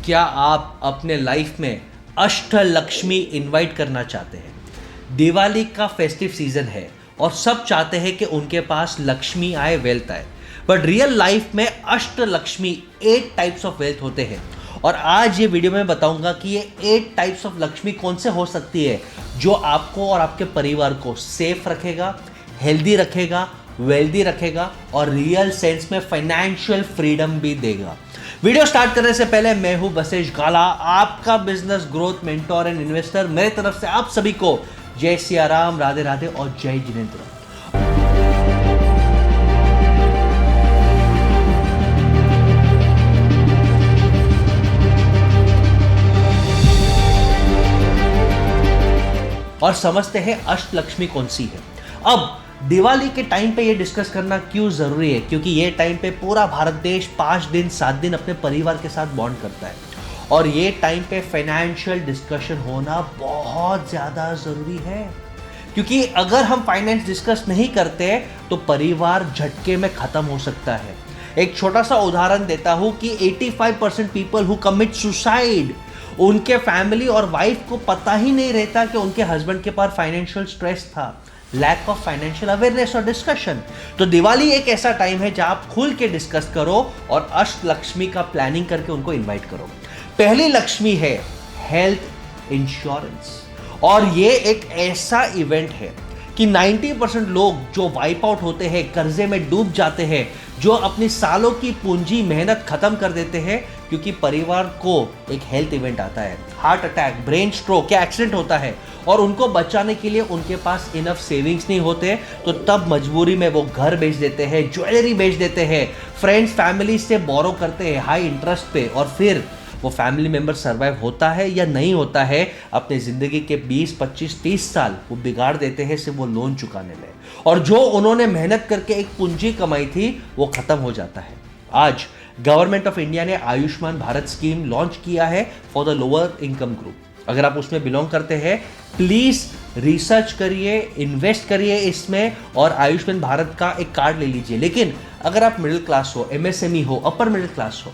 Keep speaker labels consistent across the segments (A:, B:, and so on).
A: क्या आप अपने लाइफ में अष्टलक्ष्मी इनवाइट करना चाहते हैं? दिवाली का फेस्टिव सीजन है और सब चाहते हैं कि उनके पास लक्ष्मी आए, वेल्थ आए। बट रियल लाइफ में अष्टलक्ष्मी 8 टाइप्स ऑफ वेल्थ होते हैं और आज ये वीडियो में बताऊंगा कि ये 8 टाइप्स ऑफ लक्ष्मी कौन से हो सकती है जो आपको और आपके परिवार को सेफ रखेगा, हेल्दी रखेगा, वेल्दी रखेगा और रियल सेंस में फाइनेंशियल फ्रीडम भी देगा। वीडियो स्टार्ट करने से पहले मैं हूं बसेश गाला, आपका business growth mentor and investor. मेरे तरफ से आप सभी को जय सिया राम, राधे राधे और जय जिनेंद्र। और समझते हैं अष्टलक्ष्मी कौन सी है। अब दिवाली के टाइम पे ये डिस्कस करना क्यों जरूरी है? क्योंकि ये टाइम पे पूरा भारत देश 5 दिन 7 दिन अपने परिवार के साथ बॉन्ड करता है और ये टाइम पे फाइनेंशियल डिस्कशन होना बहुत ज्यादा जरूरी है। क्योंकि अगर हम फाइनेंस डिस्कस नहीं करते तो परिवार झटके में खत्म हो सकता है। एक छोटा सा उदाहरण देता हूं कि 85% पीपल हु कमिट सुसाइड, उनके फैमिली और वाइफ को पता ही नहीं रहता कि उनके हस्बैंड के पास फाइनेंशियल स्ट्रेस था, लैक ऑफ फाइनेंशियल अवेयरनेस और डिस्कशन। तो दिवाली एक ऐसा टाइम है जहां आप खुल के डिस्कस करो और अष्टलक्ष्मी का प्लानिंग करके उनको इनवाइट करो। पहली लक्ष्मी है हेल्थ इंश्योरेंस और ये एक ऐसा इवेंट है कि 90% लोग जो वाइप आउट होते हैं, कर्जे में डूब जाते हैं, जो अपनी सालों की पूंजी मेहनत खत्म कर देते हैं क्योंकि परिवार को एक हेल्थ इवेंट आता है, हार्ट अटैक, ब्रेन स्ट्रोक या एक्सीडेंट होता है और उनको बचाने के लिए उनके पास इनफ सेविंग्स नहीं होते, तो तब मजबूरी में वो घर बेच देते हैं, ज्वेलरी बेच देते हैं, फ्रेंड्स फैमिली से बोरो करते हैं हाई इंटरेस्ट पे और फिर वो फैमिली मेंबर सर्वाइव होता है या नहीं होता है, अपने जिंदगी के 20, 25, 30 साल वो बिगाड़ देते हैं सिर्फ वो लोन चुकाने में और जो उन्होंने मेहनत करके एक पूंजी कमाई थी वो खत्म हो जाता है। आज गवर्नमेंट ऑफ इंडिया ने आयुष्मान भारत स्कीम लॉन्च किया है for the lower income group. अगर आप उसमें बिलोंग करते हैं प्लीज रिसर्च करिए, इन्वेस्ट करिए इसमें और आयुष्मान भारत का एक कार्ड ले लीजिए। लेकिन अगर आप मिडिल क्लास हो, एमएसएमई हो, अपर मिडिल क्लास हो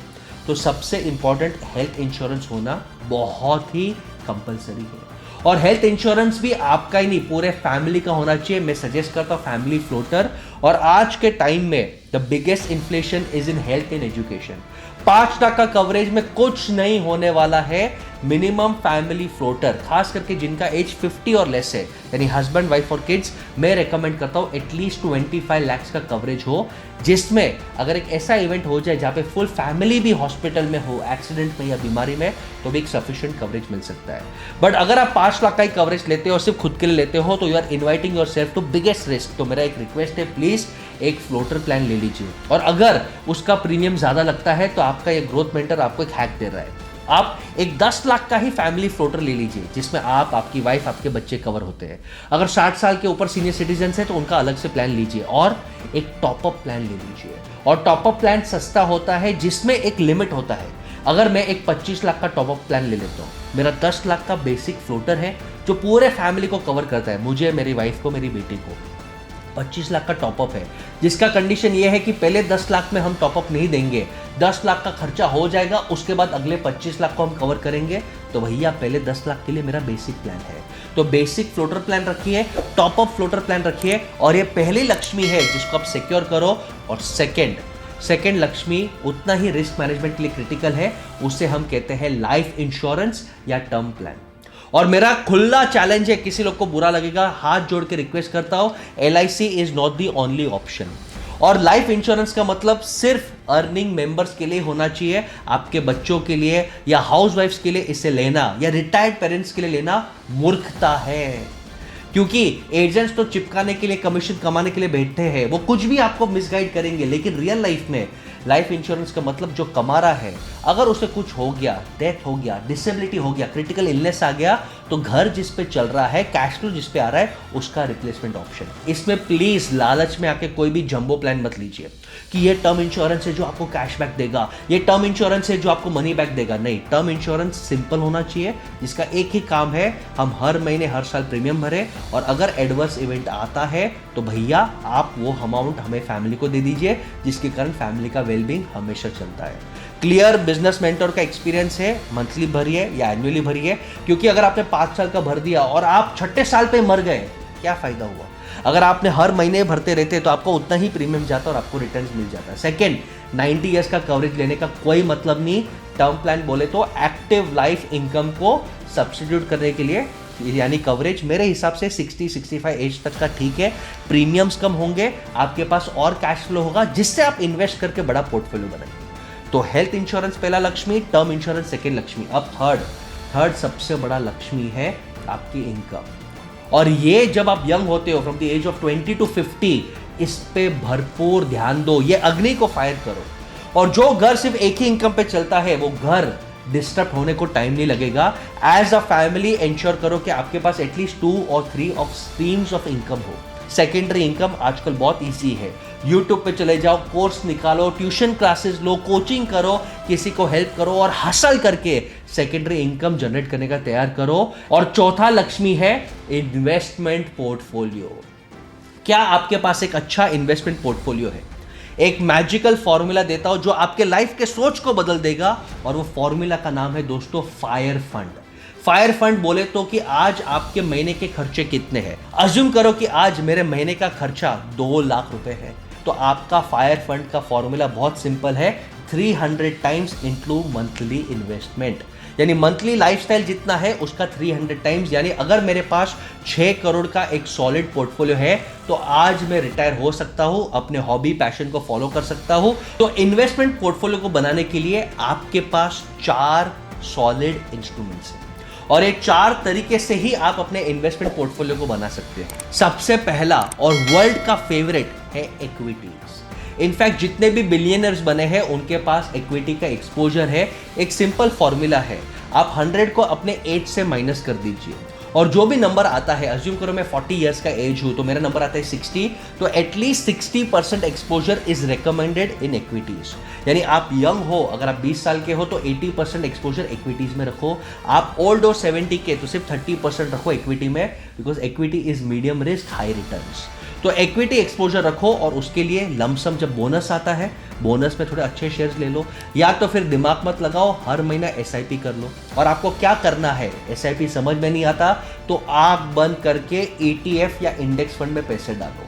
A: तो सबसे इंपॉर्टेंट हेल्थ इंश्योरेंस होना बहुत ही कंपलसरी है और हेल्थ इंश्योरेंस भी आपका ही नहीं पूरे फैमिली का होना चाहिए। मैं सजेस्ट करता हूं फैमिली फ्लोटर। और आज के टाइम में the biggest inflation is in health and education. 5 lakh का कवरेज में कुछ नहीं होने वाला है। मिनिमम फैमिली फ्लोटर, खास करके जिनका एज 50 और लेस है, यानी हस्बैंड, वाइफ और किड्स, मैं रेकमेंड करता हूं एटलीस्ट 25 लाख का कवरेज हो, जिसमें अगर एक ऐसा इवेंट हो जाए जहां पे फुल फैमिली भी हॉस्पिटल में हो, एक्सीडेंट में या बीमारी में, तो भी एक सफिशिएंट कवरेज मिल सकता है। बट अगर आप 5 लाख का ही कवरेज लेते हो और सिर्फ खुद के लिए लेते हो तो you are inviting yourself to biggest risk. तो मेरा एक रिक्वेस्ट है, प्लीज एक फ्लोटर प्लान ले लीजिए और अगर उसका प्रीमियम ज्यादा लगता है तो आपका ये ग्रोथ मेंटर आपको एक हैक दे रहा है। आप एक 10 लाख का ही फैमिली फ्लोटर ले लीजिए जिसमें आप, आपकी वाइफ, आपके बच्चे कवर होते हैं। अगर 60 साल के ऊपर सीनियर सिटीजन है तो उनका अलग से प्लान लीजिए और एक टॉपअप प्लान ले लीजिए। और टॉपअप प्लान सस्ता होता है जिसमें एक लिमिट होता है। अगर मैं एक 25 लाख का टॉपअप प्लान ले लेता हूँ, मेरा 10 लाख का बेसिक फ्लोटर है जो पूरे फैमिली को कवर करता है, मुझे, मेरी वाइफ को, मेरी बेटी को। 25 लाख का टॉपअप है जिसका कंडीशन ये है कि पहले 10 लाख में हम टॉपअप नहीं देंगे, 10 लाख का खर्चा हो जाएगा, उसके बाद अगले 25 लाख को हम कवर करेंगे। तो भैया पहले 10 लाख के लिए मेरा बेसिक प्लान है, तो बेसिक फ्लोटर प्लान रखिए, टॉपअप फ्लोटर प्लान रखिए और ये पहली लक्ष्मी है जिसको आप सिक्योर करो। और सेकेंड लक्ष्मी उतना ही रिस्क मैनेजमेंट के लिए क्रिटिकल है, उसे हम कहते हैं लाइफ इंश्योरेंस या टर्म प्लान। और मेरा खुला चैलेंज है, किसी लोग को बुरा लगेगा, हाथ जोड़ के रिक्वेस्ट करता हूं, LIC is not the only option. और लाइफ इंश्योरेंस का मतलब सिर्फ अर्निंग मेंबर्स के लिए होना चाहिए, आपके बच्चों के लिए या हाउस वाइफ्स के लिए इसे लेना या रिटायर्ड पेरेंट्स के लिए लेना मूर्खता है। क्योंकि एजेंट्स तो चिपकाने के लिए, कमीशन कमाने के लिए बैठे हैं, वो कुछ भी आपको मिसगाइड करेंगे। लेकिन रियल लाइफ में लाइफ इंश्योरेंस का मतलब जो कमा रहा है, अगर उसे कुछ हो गया, डेथ हो गया, डिसेबिलिटी हो गया, क्रिटिकल इलनेस आ गया, तो घर जिस पे चल रहा है, कैश फ्लो जिस पे आ रहा है, उसका रिप्लेसमेंट ऑप्शन। इसमें प्लीज लालच में आके कोई भी जंबो प्लान मत लीजिए कि ये टर्म इंश्योरेंस है जो आपको कैशबैक देगा, ये टर्म इंश्योरेंस है जो आपको मनी बैक देगा। नहीं, टर्म इंश्योरेंस सिंपल होना चाहिए जिसका एक ही काम है, हम हर महीने हर साल प्रीमियम भरे और अगर एडवर्स इवेंट आता है तो भैया आप वो अमाउंट हमें फैमिली को दे दीजिए, जिसके कारण फैमिली का वेलबींग हमेशा चलता है। क्लियर बिजनेस मेंटर का एक्सपीरियंस है, मंथली भरिए या एनुअली भरिए, क्योंकि अगर आपने 5 साल का भर दिया और आप छठे साल पे मर गए, क्या फायदा हुआ? अगर आपने हर महीने भरते रहते तो आपको उतना ही प्रीमियम जाता और आपको रिटर्न्स मिल जाता है। सेकंड, 90 इयर्स का कवरेज लेने का कोई मतलब नहीं। टर्म प्लान बोले तो एक्टिव लाइफ इनकम को सब्स्टिट्यूट करने के लिए, यानी कवरेज मेरे हिसाब से 60-65 एज तक का ठीक है। प्रीमियम्स कम होंगे, आपके पास और कैश फ्लो होगा जिससे आप इन्वेस्ट करके बड़ा पोर्टफोलियो बनाएंगे। तो हेल्थ इंश्योरेंस पहला Lakshmi, term insurance second Lakshmi. अब थर्ड सबसे बड़ा लक्ष्मी है आपकी इनकम। और ये जब आप यंग होते हो, from the age of 20 to 50, इस पे भरपूर ध्यान दो, ये अग्नि को फायर करो। और जो घर सिर्फ एक ही इनकम पे चलता है, वो घर डिस्टर्ब होने को टाइम नहीं लगेगा। एज अ फैमिली इंश्योर करो कि आपके पास एटलीस्ट 2 और 3 ऑफ स्ट्रीम्स ऑफ इनकम हो। सेकेंडरी इनकम आजकल बहुत ईजी है, यूट्यूब पे चले जाओ, कोर्स निकालो, ट्यूशन क्लासेस लो, कोचिंग करो, किसी को हेल्प करो और हसल करके सेकेंडरी इनकम जनरेट करने का तैयार करो। और चौथा लक्ष्मी है इन्वेस्टमेंट पोर्टफोलियो। क्या आपके पास एक अच्छा इन्वेस्टमेंट पोर्टफोलियो है? एक मैजिकल फॉर्मूला देता हूं जो आपके लाइफ के सोच को बदल देगा, और वो फॉर्मूला का नाम है दोस्तों फायर फंड। फायर फंड बोले तो कि आज आपके महीने के खर्चे कितने हैं। अज्यूम करो कि आज मेरे महीने का खर्चा 2 लाख रुपए है, तो आपका फायर फंड का फॉर्मूला बहुत सिंपल है, 300 टाइम्स इंटू मंथली इन्वेस्टमेंट। यानी मंथली लाइफस्टाइल जितना है उसका 300 टाइम्स। यानी अगर मेरे पास 6 करोड़ का एक सॉलिड पोर्टफोलियो है, तो आज मैं रिटायर हो सकता हूं, अपने हॉबी पैशन को फॉलो कर सकता हूं। तो इन्वेस्टमेंट पोर्टफोलियो को बनाने के लिए आपके पास 4 सॉलिड इंस्ट्रूमेंट्स हैं, और ये 4 तरीके से ही आप अपने इन्वेस्टमेंट पोर्टफोलियो को बना सकते हैं। सबसे पहला और वर्ल्ड का फेवरेट है इक्विटीज। इनफैक्ट जितने भी बिलियनर्स बने हैं उनके पास इक्विटी का एक्सपोजर है। एक सिंपल फॉर्मूला है, आप 100 को अपने एज से माइनस कर दीजिए, और जो भी नंबर आता है, अज्यूम करो मैं 40 इयर्स का एज हूं, तो मेरा नंबर आता है 60, तो at least 60% exposure is recommended in equities. यानी आप यंग हो, अगर आप 20 साल के हो तो 80% एक्सपोजर इक्विटीज में रखो। आप ओल्ड हो 70 के, तो सिर्फ 30% रखो इक्विटी में, because equity is medium risk high returns. तो इक्विटी एक्सपोजर रखो, और उसके लिए लमसम जब बोनस आता है, बोनस में थोड़े अच्छे शेयर्स ले लो, या तो फिर दिमाग मत लगाओ, हर महीना एसआईपी कर लो। और आपको क्या करना है, एसआईपी समझ में नहीं आता तो आंख बंद करके ईटीएफ या इंडेक्स फंड में पैसे डालो।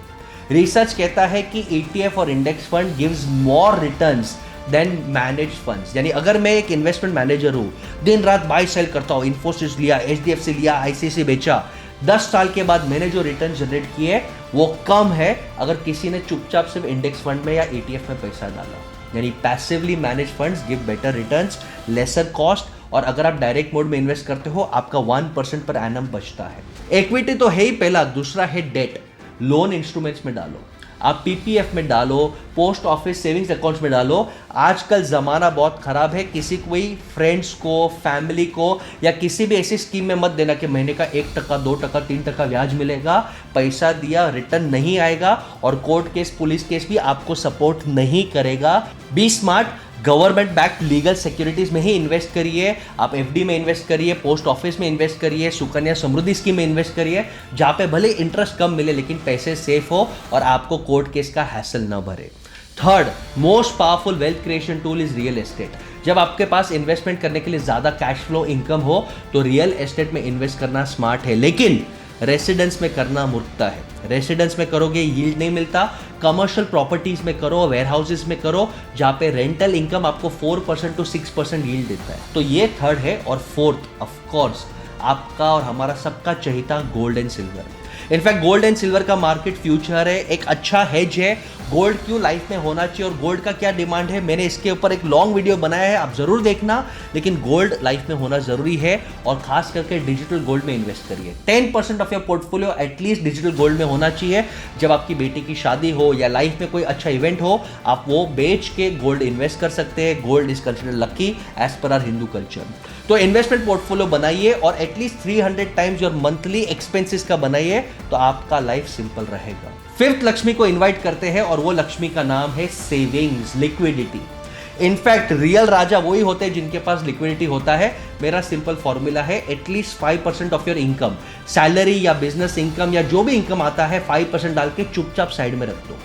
A: रिसर्च कहता है कि ईटीएफ और index fund gives more returns than manage funds. यानी अगर मैं एक इन्वेस्टमेंट मैनेजर हूं, दिन रात बाय सेल करता हूं, इन्फोसिस लिया, एचडीएफसी लिया, आईसीआईसीआई बेचा, 10 साल के बाद मैंने जो रिटर्न जनरेट किए वो कम है अगर किसी ने चुपचाप सिर्फ इंडेक्स फंड में या ईटीएफ में पैसा डाला। यानी passively manage funds give better returns, lesser cost, और अगर आप डायरेक्ट मोड में इन्वेस्ट करते हो आपका 1% पर एनम बचता है। इक्विटी तो है ही पहला, दूसरा है डेट। लोन इंस्ट्रूमेंट्स में डालो, आप पीपीएफ में डालो, पोस्ट ऑफिस सेविंग्स अकाउंट्स में डालो। आजकल ज़माना बहुत ख़राब है, किसी कोई फ्रेंड्स को, फैमिली को या किसी भी ऐसी स्कीम में मत देना कि महीने का 1%, 2%, 3% ब्याज मिलेगा। पैसा दिया रिटर्न नहीं आएगा, और कोर्ट केस, पुलिस केस भी आपको सपोर्ट नहीं करेगा। Be smart, government backed legal securities में ही इन्वेस्ट करिए। आप एफडी में इन्वेस्ट करिए, पोस्ट ऑफिस में इन्वेस्ट करिए, सुकन्या समृद्धि स्कीम में इन्वेस्ट करिए, जहां पे भले इंटरेस्ट कम मिले लेकिन पैसे सेफ हो और आपको कोर्ट केस का हैसल न भरे। Third most powerful wealth creation tool is real estate. जब आपके पास इन्वेस्टमेंट करने के लिए ज्यादा कैश फ्लो इनकम हो तो रियल एस्टेट में इन्वेस्ट करना स्मार्ट है, लेकिन रेसिडेंस में करना मूर्खता है। रेसिडेंस में करोगे यील्ड नहीं मिलता, कमर्शियल प्रॉपर्टीज में करो, वेयर हाउसेज में करो, जहां पे रेंटल इनकम आपको 4% to 6% यील्ड देता है। तो ये थर्ड है। और फोर्थ ऑफ कोर्स आपका और हमारा सबका चहेता gold and silver. In fact gold and silver का मार्केट फ्यूचर है, एक अच्छा हेज है। गोल्ड क्यों लाइफ में होना चाहिए और गोल्ड का क्या डिमांड है, मैंने इसके ऊपर एक लॉन्ग वीडियो बनाया है, आप जरूर देखना। लेकिन गोल्ड लाइफ में होना जरूरी है, और खास करके डिजिटल गोल्ड में इन्वेस्ट करिए। 10% of your portfolio at least digital gold में होना चाहिए। जब आपकी बेटी की शादी हो या लाइफ में कोई अच्छा इवेंट हो, आप वो बेच के गोल्ड इन्वेस्ट कर सकते हैं। Gold is considered lucky as per our Hindu culture. तो इन्वेस्टमेंट पोर्टफोलियो बनाइए और at least 300 times your monthly expenses का बनाइए, तो आपका लाइफ सिंपल रहेगा। फिफ्थ लक्ष्मी को इनवाइट करते हैं, और वो लक्ष्मी का नाम है सेविंग्स, लिक्विडिटी। इनफैक्ट रियल राजा वही होते हैं जिनके पास लिक्विडिटी होता है। मेरा सिंपल फॉर्मूला है, at least 5% of your income, salary या बिजनेस इनकम या जो भी इनकम आता है, 5% डाल के चुपचाप साइड में रख दो।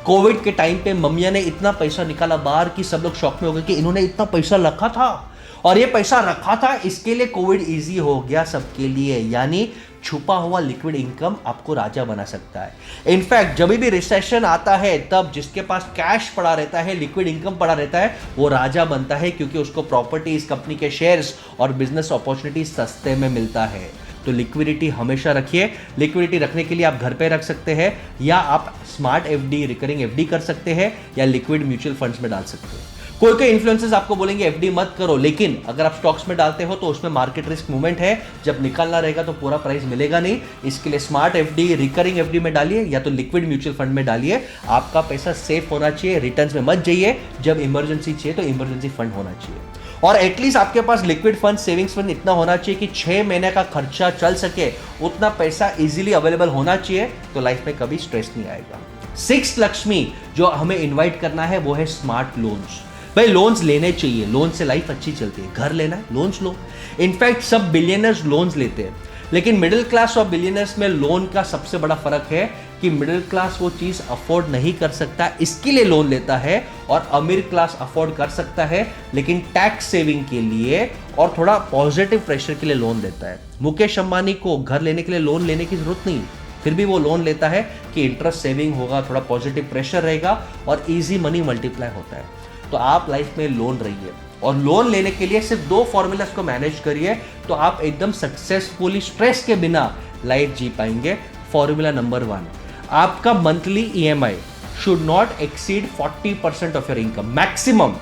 A: कोविड के टाइम पे मम्मिया ने इतना पैसा निकाला बाहर कि सब लोग शॉक में हो गए कि इन्होंने इतना पैसा रखा था, और ये पैसा रखा था इसके लिए कोविड इजी हो गया सबके लिए। यानी छुपा हुआ लिक्विड इनकम आपको राजा बना सकता है। इनफैक्ट जब भी रिसेशन आता है तब जिसके पास कैश पड़ा रहता है, लिक्विड इनकम पड़ा रहता है, वो राजा बनता है, क्योंकि उसको प्रॉपर्टीज, कंपनी के शेयर्स और बिजनेस अपॉर्चुनिटी सस्ते में मिलता है। तो लिक्विडिटी हमेशा रखिए। लिक्विडिटी रखने के लिए आप घर पे रख सकते हैं, या आप स्मार्ट एफडी, रिकरिंग एफडी कर सकते हैं, या लिक्विड म्यूचुअल फंड्स में डाल सकते हैं। कोई इन्फ्लुएंसर्स आपको बोलेंगे एफडी मत करो, लेकिन अगर आप स्टॉक्स में डालते हो तो उसमें मार्केट रिस्क मूवमेंट है, जब निकालना रहेगा तो पूरा प्राइस मिलेगा नहीं। इसके लिए स्मार्ट एफडी, रिकरिंग एफडी में डालिए, या तो लिक्विड म्यूचुअल फंड में डालिए। आपका पैसा सेफ होना चाहिए, रिटर्न्स में मत जाइए। जब इमरजेंसी चाहिए तो इमरजेंसी फंड होना चाहिए, और एटलीस्ट आपके पास लिक्विड फंड, सेविंग्स फंड इतना होना चाहिए कि 6 महीने का खर्चा चल सके, उतना पैसा इजीली अवेलेबल होना चाहिए, तो लाइफ में कभी स्ट्रेस नहीं आएगा। 6th लक्ष्मी जो हमें इन्वाइट करना है वो है स्मार्ट लोन्स। भाई लोन्स लेने चाहिए, लोन से लाइफ अच्छी चलती है। घर लेना है, लोन्स लो। इनफैक्ट सब बिलियनर्स लोन्स लेते हैं, लेकिन मिडिल क्लास और बिलियनर्स में लोन का सबसे बड़ा फर्क है कि मिडिल क्लास वो चीज अफोर्ड नहीं कर सकता, इसके लिए लोन लेता है, और अमीर क्लास अफोर्ड कर सकता है लेकिन टैक्स सेविंग के लिए और थोड़ा पॉजिटिव प्रेशर के लिए लोन लेता है। मुकेश अंबानी को घर लेने के लिए लोन लेने की जरूरत नहीं, फिर भी वो लोन लेता है कि इंटरेस्ट सेविंग होगा, थोड़ा पॉजिटिव प्रेशर रहेगा और इजी मनी मल्टीप्लाई होता है। तो आप लाइफ में लोन रहिए, और लोन लेने के लिए सिर्फ 2 फॉर्मूलास को मैनेज करिए, तो आप एकदम सक्सेसफुली स्ट्रेस के बिना लाइफ जी पाएंगे। फॉर्मूला नंबर 1, आपका monthly EMI should not exceed 40% of your income maximum.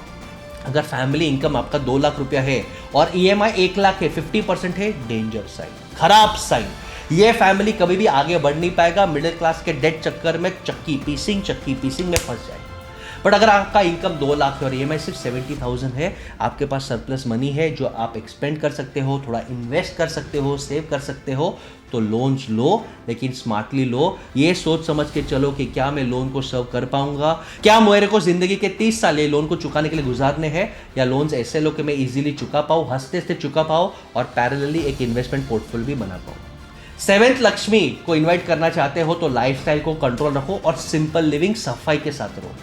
A: अगर फैमिली इनकम आपका 2 लाख रुपया है और ईएमआई 1 लाख है, 50% है, डेंजर साइन, खराब साइन। ये फैमिली कभी भी आगे बढ़ नहीं पाएगा, मिडिल क्लास के डेट चक्कर में चक्की पीसिंग में फंस जाएगा। बट अगर आपका इनकम 2 लाख है और ईएमआई सिर्फ 70,000 है, आपके पास सरप्लस मनी है जो आप एक्सपेंड कर सकते हो, थोड़ा इन्वेस्ट कर सकते हो, सेव कर सकते हो, तो लोन्स लो, लेकिन स्मार्टली लो। ये सोच समझ के चलो कि क्या मैं लोन को सर्व कर पाऊंगा, क्या मेरे को जिंदगी के 30 साल ये लोन को चुकाने के लिए गुजारने हैं, या लोन्स ऐसे लो कि मैं इजीली चुका पाऊँ, हंसते हंसते चुका पाऊँ, और पैरेलली एक इन्वेस्टमेंट पोर्टफोलियो भी बना पाऊँ। 7th लक्ष्मी को इन्वाइट करना चाहते हो तो लाइफस्टाइल को कंट्रोल रखो और सिंपल लिविंग, सफाई के साथ रहो।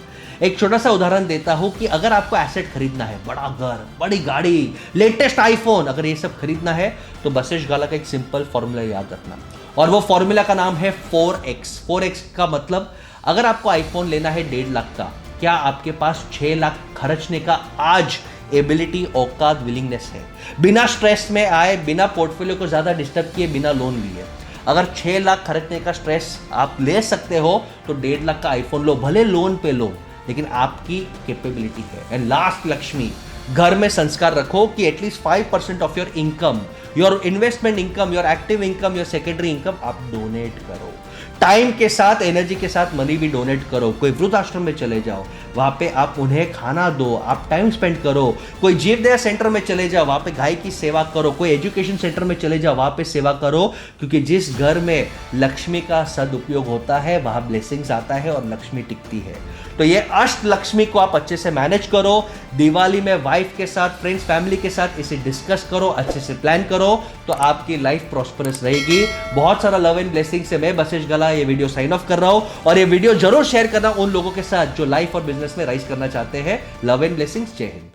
A: एक छोटा सा उदाहरण देता हूं कि अगर आपको एसेट खरीदना है, बड़ा घर, बड़ी गाड़ी, लेटेस्ट आईफोन, अगर ये सब खरीदना है तो बसेश गाला का एक सिंपल फॉर्मूला याद रखना, और वो फॉर्मूला का नाम है 4x। 4x का मतलब, अगर आपको आईफोन लेना है 1.5 लाख का, क्या आपके पास 6 लाख खर्चने का आज एबिलिटी, औकात, विलिंगनेस है? बिना स्ट्रेस में आए, बिना पोर्टफोलियो को ज्यादा डिस्टर्ब किए, बिना लोन लिए। अगर 6 लाख खर्चने का स्ट्रेस आप ले सकते हो तो 1.5 लाख का आईफोन लो, भले लोन पे लो, लेकिन आपकी कैपेबिलिटी है। एंड लास्ट लक्ष्मी, घर में संस्कार रखो कि at least 5% of your income, your investment income, your active income, your secondary income आप डोनेट करो। टाइम के साथ, एनर्जी के साथ मनी भी डोनेट करो। कोई वृद्धाश्रम में चले जाओ, वहां पे आप उन्हें खाना दो, आप टाइम स्पेंड करो। कोई जीवदया सेंटर में चले जाओ, वहां पे गाय की सेवा करो। कोई एजुकेशन सेंटर में चले जाओ, वहां पे सेवा करो, क्योंकि जिस घर में लक्ष्मी का सदुपयोग होता है वहां ब्लेसिंग्स आता है और लक्ष्मी टिकती है। तो ये अष्ट लक्ष्मी को आप अच्छे से मैनेज करो। दिवाली में वाइफ के साथ, फ्रेंड्स, फैमिली के साथ इसे डिस्कस करो, अच्छे से प्लान करो, तो आपकी लाइफ प्रॉस्परस रहेगी। बहुत सारा लव एंड ब्लेसिंग से मैं बसेश गला ये वीडियो साइन ऑफ कर रहा हूं, और ये वीडियो जरूर शेयर करना उन लोगों के साथ जो लाइफ और बिजनेस में राइज करना चाहते हैं। लव एंड ब्लेसिंग्स, जय हिंद।